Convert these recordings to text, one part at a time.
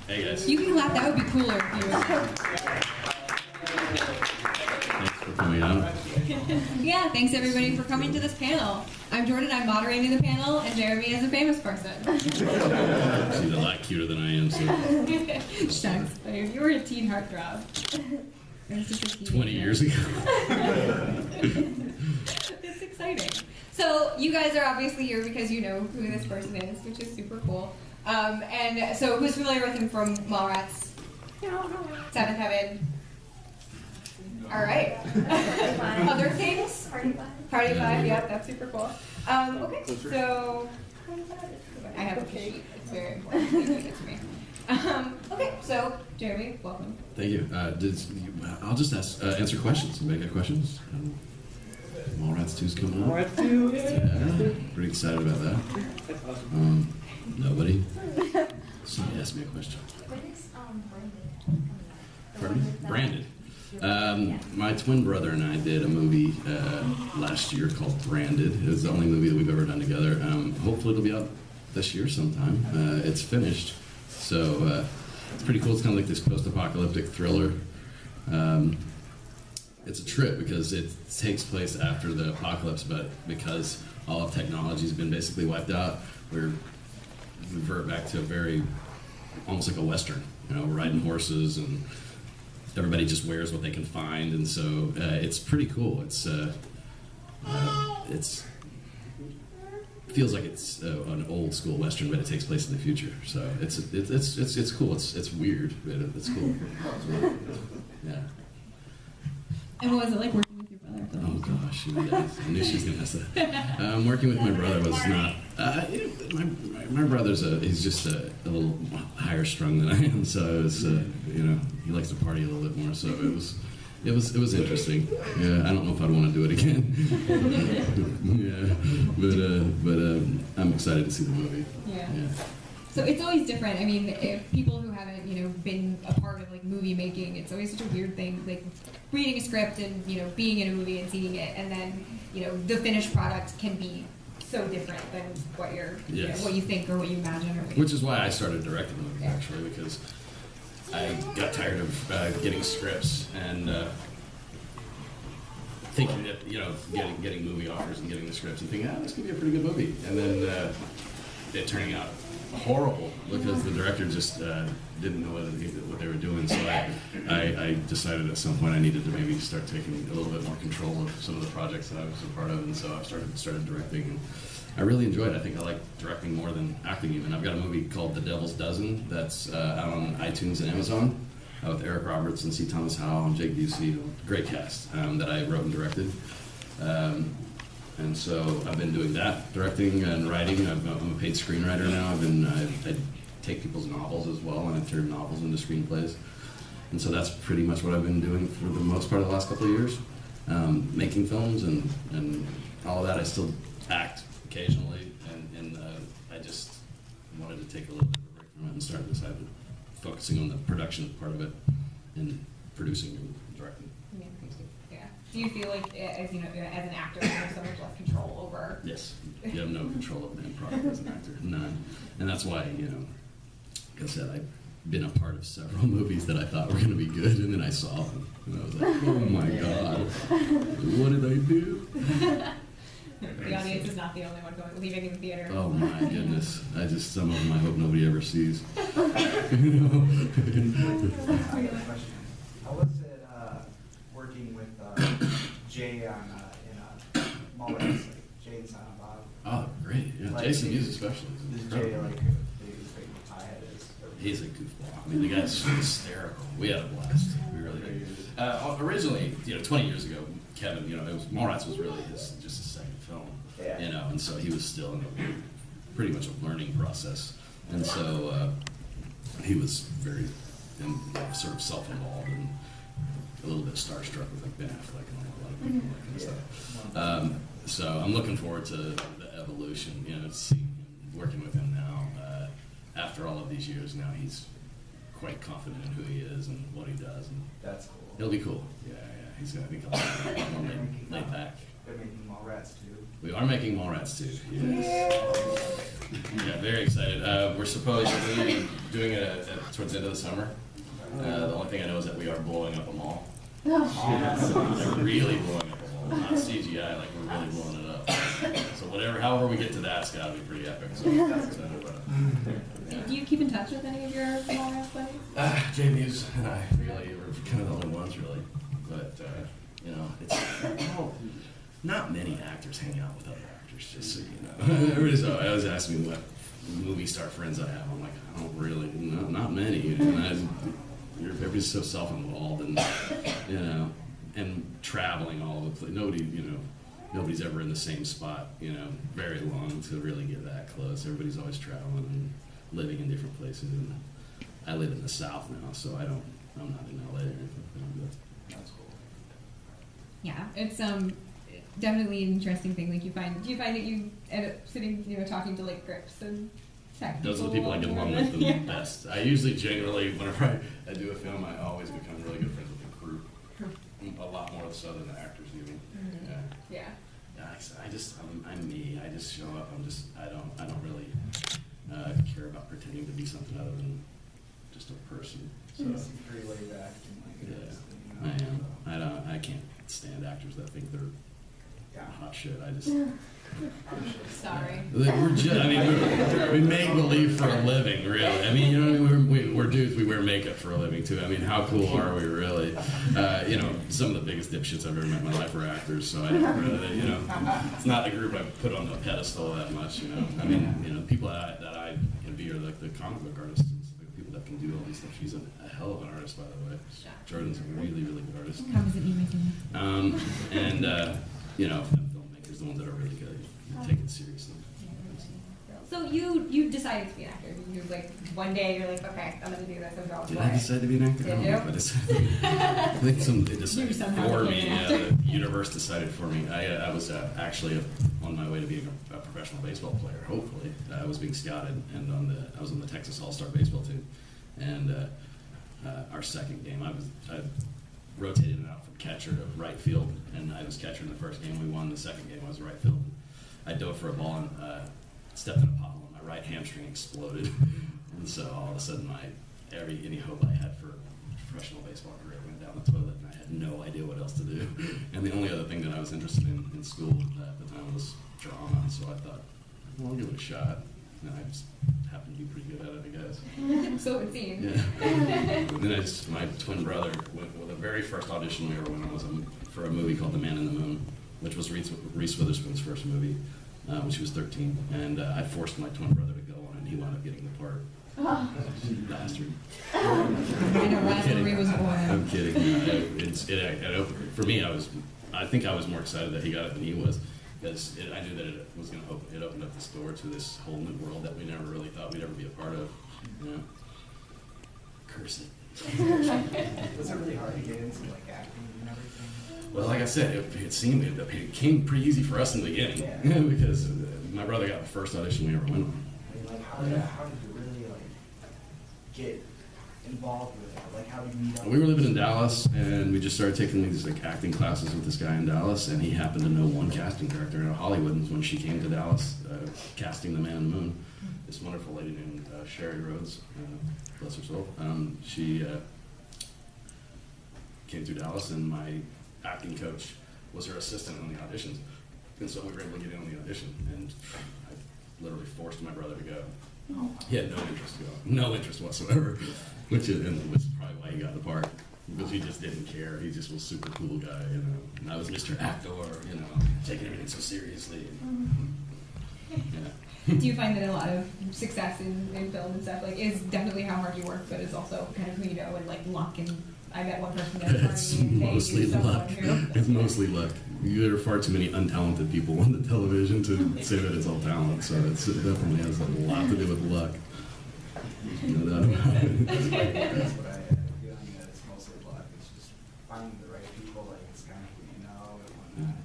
Hey guys. You can clap, that would be cooler if you Thanks for coming out. Yeah, thanks everybody for coming to this panel. I'm Jordan, I'm moderating the panel, and Jeremy is a famous person. She's a lot cuter than I am, so. Shucks, you were a teen heartthrob. It was just a 20 years ago. It's exciting. So you guys are obviously here because you know who this person is, which is super cool. And so who's familiar with him from Mallrats? Seventh Heaven. All right. Other things? Party Five. Yep, that's super cool. Okay, so I have a sheet. It's very important. Please give it to me. Okay, so Jeremy, welcome. Thank you. I'll just answer questions. Anybody got questions? Mallrats 2's coming up. Mallrats 2, yeah. Pretty excited about that. Nobody? Somebody asked me a question. What is Pardon me? Branded. My twin brother and I did a movie last year called Branded. It was the only movie that we've ever done together. Hopefully it'll be out this year sometime. It's finished, so it's pretty cool. It's kind of like this post-apocalyptic thriller. It's a trip because it takes place after the apocalypse, but because all of technology has been basically wiped out, we revert back to a very, almost like a Western, you know, riding horses, and everybody just wears what they can find, and so it's pretty cool. It's feels like it's an old school Western, but it takes place in the future. So it's cool. It's weird, but it's cool. Yeah. And what was it like working with your brother? Oh gosh, yeah, I knew she was gonna ask that. Working with my brother was not. My brother's he's just a little higher strung than I am, so it was he likes to party a little bit more. So it was interesting. Yeah, I don't know if I'd want to do it again. Yeah, but I'm excited to see the movie. Yeah. So it's always different. I mean, if people who haven't, been a part of like movie making, it's always such a weird thing, like reading a script and being in a movie and seeing it, and then the finished product can be so different than what you're, what you think or what you imagine. Or which is why I started directing the movie actually, because I got tired of getting scripts and thinking that getting movie offers and getting the scripts and thinking, this could be a pretty good movie, and then it turning out horrible because the director just didn't know what they were doing. So I decided at some point I needed to maybe start taking a little bit more control of some of the projects that I was a part of, and so I started directing. And I really enjoyed it. I think I like directing more than acting even. I've got a movie called The Devil's Dozen that's out on iTunes and Amazon with Eric Roberts and C. Thomas Howell and Jake Busey, great cast that I wrote and directed. And so I've been doing that, directing and writing. I'm a paid screenwriter now. I take people's novels as well, and I turn novels into screenplays. And so that's pretty much what I've been doing for the most part of the last couple of years, making films and all of that. I still act occasionally, and I just wanted to take a little bit of a break from it and start focusing on the production part of it and producing and directing. Do you feel like, as as an actor, you have so much less control over? Yes, you have no control of the end product as an actor, none. And that's why, like I said, I've been a part of several movies that I thought were going to be good, and then I saw them, and I was like, oh my god, what did I do? The audience is not the only one leaving the theater. Oh my goodness, some of them I hope nobody ever sees. I got a question. How was it working with Jay on in Mallrats, like Jay and Silent Bob? Oh, great! Yeah, Like, Jason Mewes especially. Is Jay like the piehead is? He's a goofball. I mean, the guy's hysterical. We had a blast. We really did. Originally, 20 years ago, Kevin, Mallrats was really just his second film. Yeah. And so he was still in pretty much a learning process, and so he was very sort of self-involved and a little bit starstruck with like Ben Affleck and a lot of people, that kind of stuff. So I'm looking forward to the evolution, seeing him, working with him now. After all of these years, now he's quite confident in who he is and what he does, and That's cool. he'll be cool. Yeah. He's gonna be more laid back. They're making Mallrats too. We are making Mallrats too. Yes. Yeah, very excited. We're supposedly doing it towards the end of the summer. The only thing I know is that we are blowing up a mall. Like really blowing up a mall, not CGI. Like we're really blowing it up. So however we get to that, it's got to be pretty epic. So that's excited about it. Do you keep in touch with any of your Mallrats buddies? Jay Muse and I really were kind of the only ones, really. But you know, it's not many actors hang out with other actors. Just so you know, everybody's always asking me what movie star friends I have. I'm like, I don't really, not many. And everybody's so self-involved, and you know, and traveling all over the place. Nobody's ever in the same spot, you know, very long to really get that close. Everybody's always traveling and living in different places. And I live in the South now, so I'm not in LA or anything. That's cool. Yeah, it's definitely an interesting thing. Like do you find that you end up sitting, talking to like grips and tech Those are the people I get along with the best. I usually generally, whenever I do a film, I always become really good friends with the crew. A lot more so than the actors even. Mm-hmm. Yeah. I'm me. I just show up. I don't really care about pretending to be something other than just a person. So Pretty laid back. I am. I can't stand actors that think they're hot shit. I just. Sorry. We make believe for a living, really. I mean, you know, we're dudes. We wear makeup for a living too. I mean, how cool are we, really? Some of the biggest dipshits I've ever met in my life are actors. So I don't really, it's not a group I put on the pedestal that much. I mean, people that I envy are like the comic book artists, the people that can do all these stuff. She's a hell of an artist, by the way. Jordan's a really, really good artist. How does it mean making? Filmmakers, the ones that are really good, take it seriously. So you decided to be an actor. You like one day you're like, okay, I'm gonna do this. I'm going Did for I it. decide to be an actor? Did I don't know you? if I decided. I think it decided You somehow for became me. an Yeah, actor. the universe decided for me. I was actually on my way to being a professional baseball player. Hopefully, I was being scouted, and I was on the Texas All-Star baseball team. And our second game, I rotated it out from catcher to right field, and I was catcher in the first game. We won. The second game, I was right field. I dove for a ball and stepped in a pothole, and my right hamstring exploded. And so all of a sudden, any hope I had for a professional baseball career went down the toilet, and I had no idea what else to do. And the only other thing that I was interested in school at the time was drama, so I thought, well, I'll give it a shot. And I just happened to be pretty good at it, I guess. So it seems. Yeah. And then my twin brother went, well, the very first audition we ever went on was for a movie called The Man in the Moon, which was Reese Witherspoon's first movie when she was 13. And I forced my twin brother to go on it, and he wound up getting the part. Oh. Bastard. I know, rivalry was born. I'm kidding. For me, I think I was more excited that he got it than he was. Because I knew that it was going to open up this door to this whole new world that we never really thought we'd ever be a part of. Curse it. Was it really hard to get into like acting and everything? Well, like I said, it came pretty easy for us in the beginning. Yeah. Because my brother got the first audition we ever went on. I mean, like how did you really like get involved with it? Like how did you meet up? We were living in Dallas, and we just started taking these like acting classes with this guy in Dallas, and he happened to know one casting director in Hollywood. And when she came to Dallas, casting The Man in the Moon, this wonderful lady named Sherry Rhodes, bless her soul, she came to Dallas, and my acting coach was her assistant on the auditions, and so we were able to get in on the audition, and I literally forced my brother to go. He had no interest to go, no interest whatsoever, which is probably why he got the part, because he just didn't care. He just was a super cool guy, And I was Mr. Actor, taking everything so seriously. Yeah. Do you find that a lot of success in film and stuff is definitely how hard you work, but it's also kind of who you know and like luck? And I met one person that's It's mostly luck. It's mostly luck. There are far too many untalented people on the television to say that it's all talent, so it definitely has a lot to do with luck. No doubt about it. That's what I get on that. It's mostly luck. It's just finding the right people. Like it's kind of who you know and whatnot.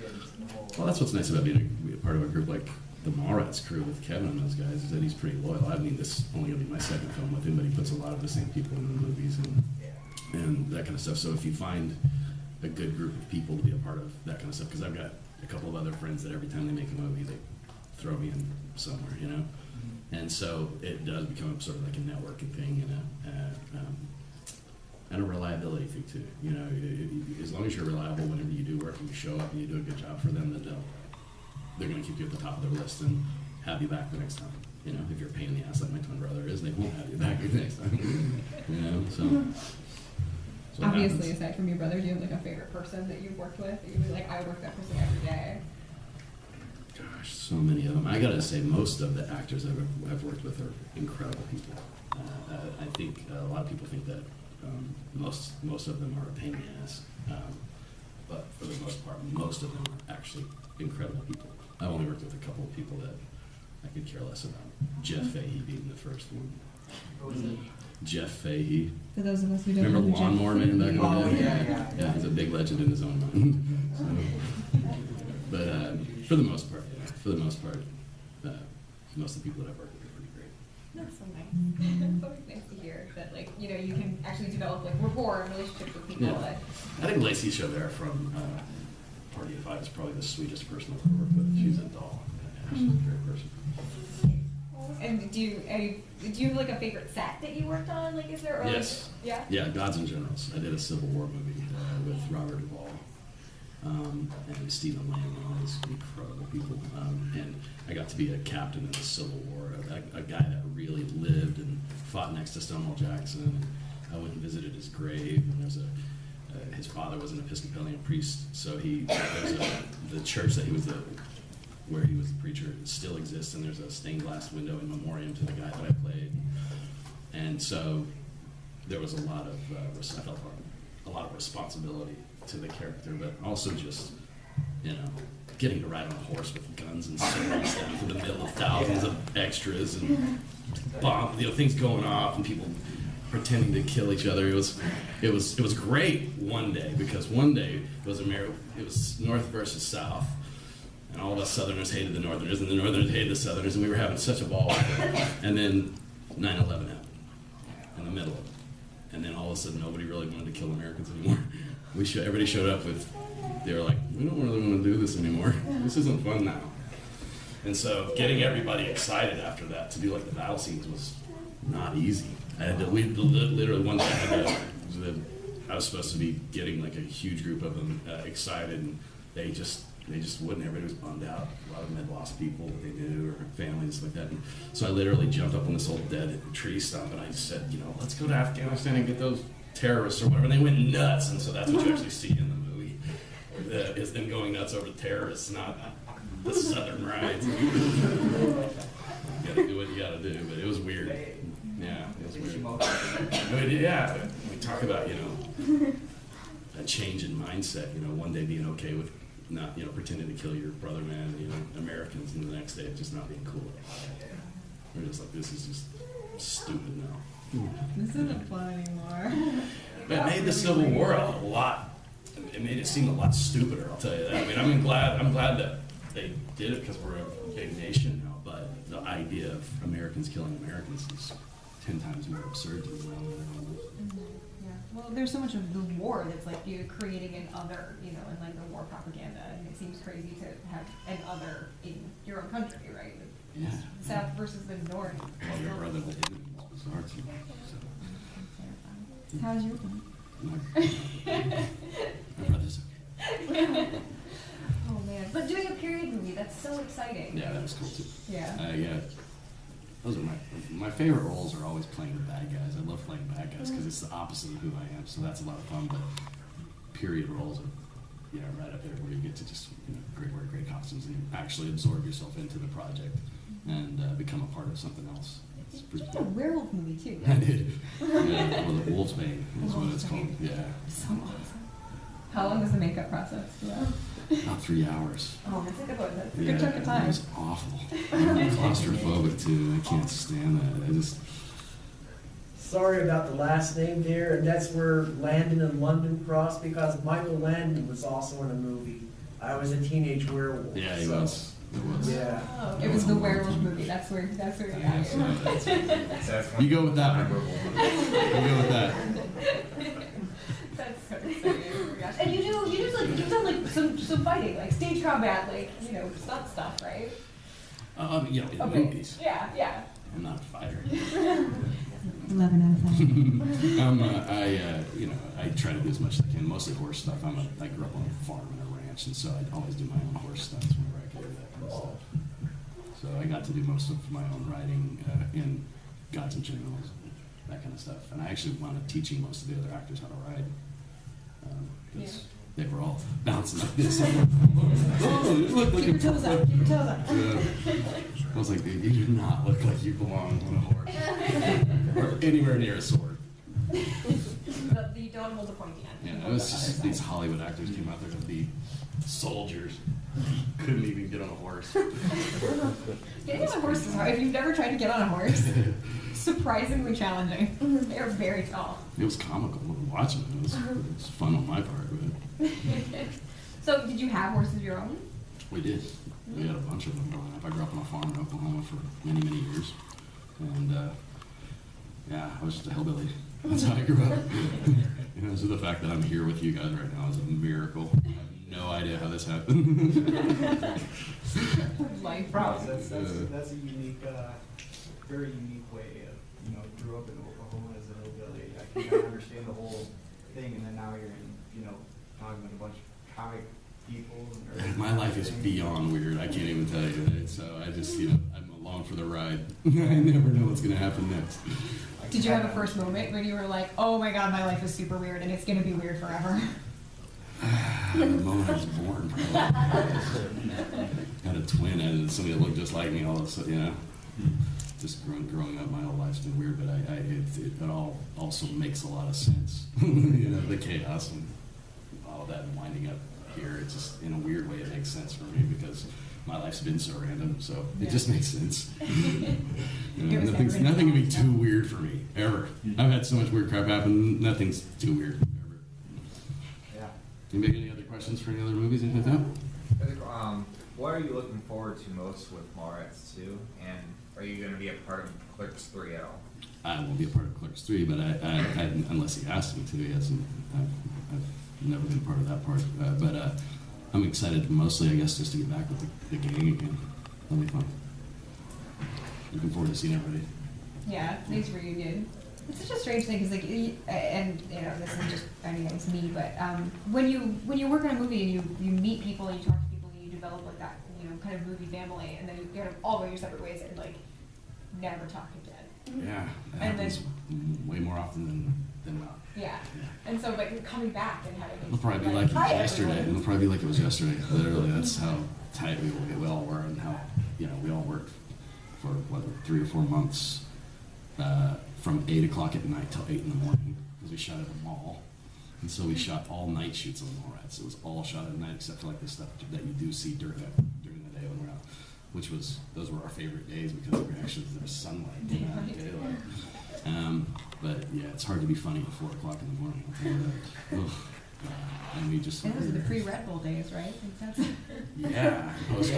Getting to the whole. Well, that's what's nice about being a part of a group like the Mallrats crew with Kevin and those guys, is that he's pretty loyal. I mean, this is only going to be my second film with him, but he puts a lot of the same people in the movies and that kind of stuff. So if you find a good group of people to be a part of that kind of stuff, because I've got a couple of other friends that every time they make a movie, they throw me in somewhere, you know? And so it does become sort of like a networking thing and a reliability thing too. You know, as long as you're reliable whenever you do work and you show up and you do a good job for them, then they're going to keep you at the top of their list and have you back the next time. You know, if you're a pain in the ass like my twin brother is, they won't have you back the next time. You know, so Obviously, aside from your brother, do you have like a favorite person that you've worked with? That you'd be like, I would work with that person every day. Gosh, so many of them. I gotta say, most of the actors I've worked with are incredible people. I think a lot of people think that most of them are a pain in the ass, but for the most part, most of them are actually incredible people. I've only worked with a couple of people that I could care less about. Jeff Fahey being the first one. What was it? Jeff Fahey. For those of us who don't Remember know Lawnmower Man back in the day? Oh, yeah. Yeah, he's a big legend in his own mind. But for the most part, most of the people that I've worked with are pretty great. That's so nice. It's always nice to hear that, like, you know, you can actually develop like rapport and relationships with people. Yeah. That, I think Lacey Chaubert from Party of Five is probably the sweetest person I've ever worked with. She's a doll. Yeah, she's a great person. and do you have like a favorite set that you worked on? Like, is there? Or Yes. Yeah. Yeah, Gods and Generals. I did a Civil War movie with Robert Duvall and Stephen Lang, all these incredible people. And I got to be a captain in the Civil War, a guy that really lived and fought next to Stonewall Jackson. And I went and visited his grave, and there's his father was an Episcopalian priest, so the church that he was where he was the preacher still exists, and there's a stained glass window in memoriam to the guy that I played. And so there was a lot of I felt a lot of responsibility to the character, but also just, you know, getting to ride on a horse with guns and swords down through the middle of thousands of extras and things going off and people pretending to kill each other. It was great one day, because one day it was North versus South, and all of us Southerners hated the Northerners, and the Northerners hated the Southerners, and we were having such a ball with it. And then 9/11 happened in the middle of it, and then all of a sudden nobody really wanted to kill Americans anymore. Everybody showed up they were like, we don't really want to do this anymore. This isn't fun now. And so getting everybody excited after that to do like the battle scenes was not easy. We literally one day I was supposed to be getting like a huge group of them excited, and they just wouldn't. Everybody was bummed out. A lot of them had lost people that they knew or families like that. And so I literally jumped up on this old dead tree stump and I just said, you know, let's go to Afghanistan and get those terrorists or whatever. And they went nuts. And so that's what you actually see in the movie, is them going nuts over terrorists, not the Southern riots. You gotta do what you gotta do, but it was weird. Yeah, it was weird. Yeah, we talk about, you know, a change in mindset. You know, one day being okay with not, you know, pretending to kill your brother, man, you know, Americans, and the next day just not being cool. We're just like, this is just stupid now. This isn't fun anymore. But it made the Civil War a lot. It made it seem a lot stupider. I'll tell you that. I mean, I'm glad that they did it because we're a big nation now. But the idea of Americans killing Americans is 10 times more absurd to me now than it was. Yeah. Well, there's so much of the war that's like you creating an other, you know, and like the war propaganda, and it seems crazy to have an other in your own country, right? Yeah. The South versus the North. Well, your brother did it. It was bizarre too. So. How's your one? My brother's okay. Oh man! But doing a period movie, that's so exciting. Yeah, that was cool too. Yeah. Yeah. Those are my favorite roles are always playing the bad guys. I love playing bad guys because it's the opposite of who I am. So that's a lot of fun. But period roles are, you know, right up there where you get to just, you know, wear great costumes and actually absorb yourself into the project and become a part of something else. It's You pretty did a cool. werewolf movie too. I Right? did. Yeah, well, the Wolf's Bane is what it's called. Yeah. So awesome. How long does the makeup process go? About 3 hours. Oh, that's a good one. That's a Yeah, good chunk of it time. was awful. I'm claustrophobic too. I can't stand that. I just. Sorry about the last name there, and that's where Landon and London crossed, because Michael Landon was also in a movie. I was a teenage werewolf. Yeah, he so, was. It was. Yeah. Oh, it was the werewolf movie. That's where you got Yes, it. no, that's right. You go with that one. You go with that. That's so exciting. Oh my gosh. And you've done like some fighting, like stage combat, like, you know, stunt stuff, right? You know, in the Okay. movies. Yeah, yeah. I'm not a fighter. 11 out of 5. You know, I try to do as much as I can. Mostly horse stuff. I grew up on a farm and a ranch, and so I always do my own horse stunts whenever I can do that kind of stuff. So I got to do most of my own riding in Gods and Generals, that kind of stuff. And I actually wound up teaching most of the other actors how to ride. Because they were all bouncing like this. Look, Keep your toes up, keep your toes up. I was like, dude, you do not look like you belong on a horse. Or anywhere near a sword. You don't hold the pointy end. Yeah, it was just these Hollywood actors came out there to be soldiers. Couldn't even get on a horse. Getting on a horse is hard. If you've never tried to get on a horse, surprisingly challenging. They're very tall. It was comical watching it. It was fun on my part. But So, did you have horses of your own? we did. We had a bunch of them growing up. I grew up on a farm in Oklahoma for many, many years. And yeah, I was just a hillbilly. That's how I grew up. You know, so the fact that I'm here with you guys right now is a miracle. I have no idea how this happened. Life Props. That's a unique, very unique way of, you know, grew up in Oklahoma as a hillbilly. I can kind of understand the whole thing, and then now you're in, you know, talking with a bunch of comic people. And My life is beyond weird. I can't even tell you that. So I just, you know, I'm along for the ride. I never know what's going to happen next. Did you have a first moment when you were like, oh my god, my life is super weird and it's going to be weird forever? The moment I was born, probably. Got a twin and somebody that looked just like me all of a sudden, you know. Just growing up, my whole life's been weird, but it all also makes a lot of sense. You know, the chaos and all of that winding up here, it's just, in a weird way, it makes sense for me because my life's been so random, so it just makes sense. You know, nothing can be too weird for me, ever. I've had so much weird crap happen, nothing's too weird, ever. Yeah. Anybody got any other questions for any other movies, anything like that? What are you looking forward to most with Mallrats 2? And are you going to be a part of Clerks 3 at all? I won't be a part of Clerks 3, but I unless he asked me to, he hasn't. I've never been part of that part. But I'm excited mostly, I guess, just to get back with the gang again. That'll be fun. Looking forward to seeing everybody. Yeah, nice reunion. It's such a strange thing because, like, and you know, this is just, I mean, it's me, but when you work on a movie and you meet people and you talk to people and you develop like that, you know, kind of movie family, and then you kind of all go your separate ways and like never talk again. Yeah, that And then- happens way more often than not. Yeah. And so, like, coming back and having It'll probably be like it was "Hi, yesterday. everyone." It'll probably be like it was yesterday. Literally, that's how tight we all were, and how, you know, we all worked for what, 3 or 4 months, from 8 o'clock at night till 8 in the morning, because we shot at a mall, and so we shot all night shoots on Mallrats. It was all shot at night, except for like the stuff that you do see during the day when we're out, which was, those were our favorite days because there was sunlight, you know, daylight. But yeah, it's hard to be funny at 4 o'clock in the morning. I'll tell you that. Ugh. And we just. And those are the pre-Red Bull days, right? That's Yeah, post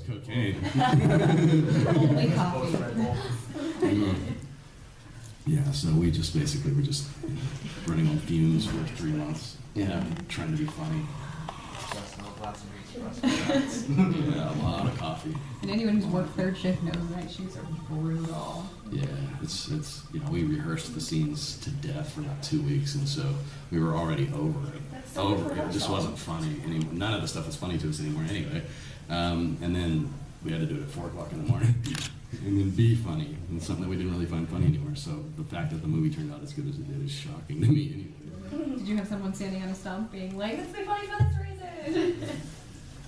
cocaine. only coffee. Yeah, so we just basically were just running on fumes for 3 months. Yeah, trying to be funny. Yeah, a lot of coffee. And anyone who's worked third shift knows night shoots are brutal. Yeah, it's you know, we rehearsed the scenes to death for about 2 weeks, and so we were already over it. That's so much It just wasn't funny anymore. None of the stuff was funny to us anymore anyway. And then we had to do it at 4 o'clock in the morning, and then be funny, and something that we didn't really find funny anymore. So the fact that the movie turned out as good as it did is shocking to me anyway. Did you have someone standing on a stump being like, "Let's be funny for this reason"?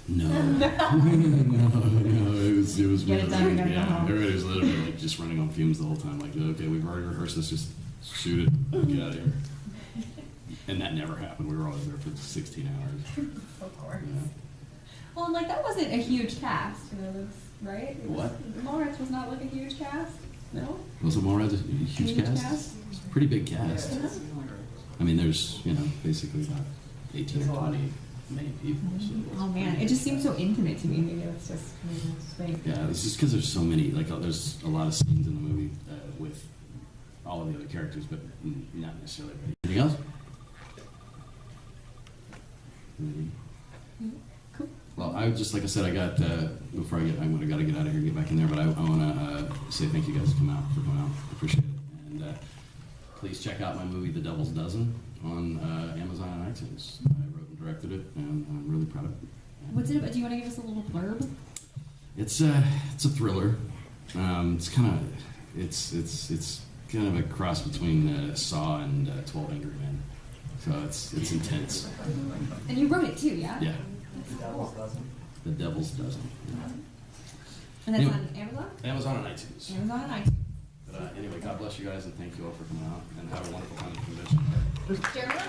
No, no, it was Get it really, done, we gotta go yeah, home. everybody was literally like just running on fumes the whole time. Like, okay, we've already rehearsed this, just shoot it, get out of here. And that never happened. We were always there for 16 hours. Of course. Yeah. Well, and like that wasn't a huge cast, you know, right? It was, What? Mallrats was not like a huge cast, no? Was it Mallrats a huge Huge cast? cast? It's a pretty big cast. I mean, there's, you know, basically about 18 or 20 main people. So Oh man, it just seems so intimate to me. Maybe it's just like, yeah, it's just because there's so many, like, there's a lot of scenes in the movie with all of the other characters, but not necessarily. Anything else? Well, I would just, like I said, I got, before I'm gonna gotta get out of here and get back in there, but I wanna say thank you guys for coming out. I appreciate it. And please check out my movie, The Devil's Dozen, on Amazon and iTunes. I wrote and directed it, and I'm really proud of it. What's it about? Do you want to give us a little blurb? It's a thriller. It's kind of a cross between Saw and 12 Angry Men. So it's intense. And you wrote it too, yeah? Yeah. The Devil's Dozen. The Devil's Dozen. And that's Anyway. on Amazon? Amazon and iTunes. Amazon and iTunes. But anyway, God bless you guys, and thank you all for coming out, and have a wonderful time at the convention. Jeremy,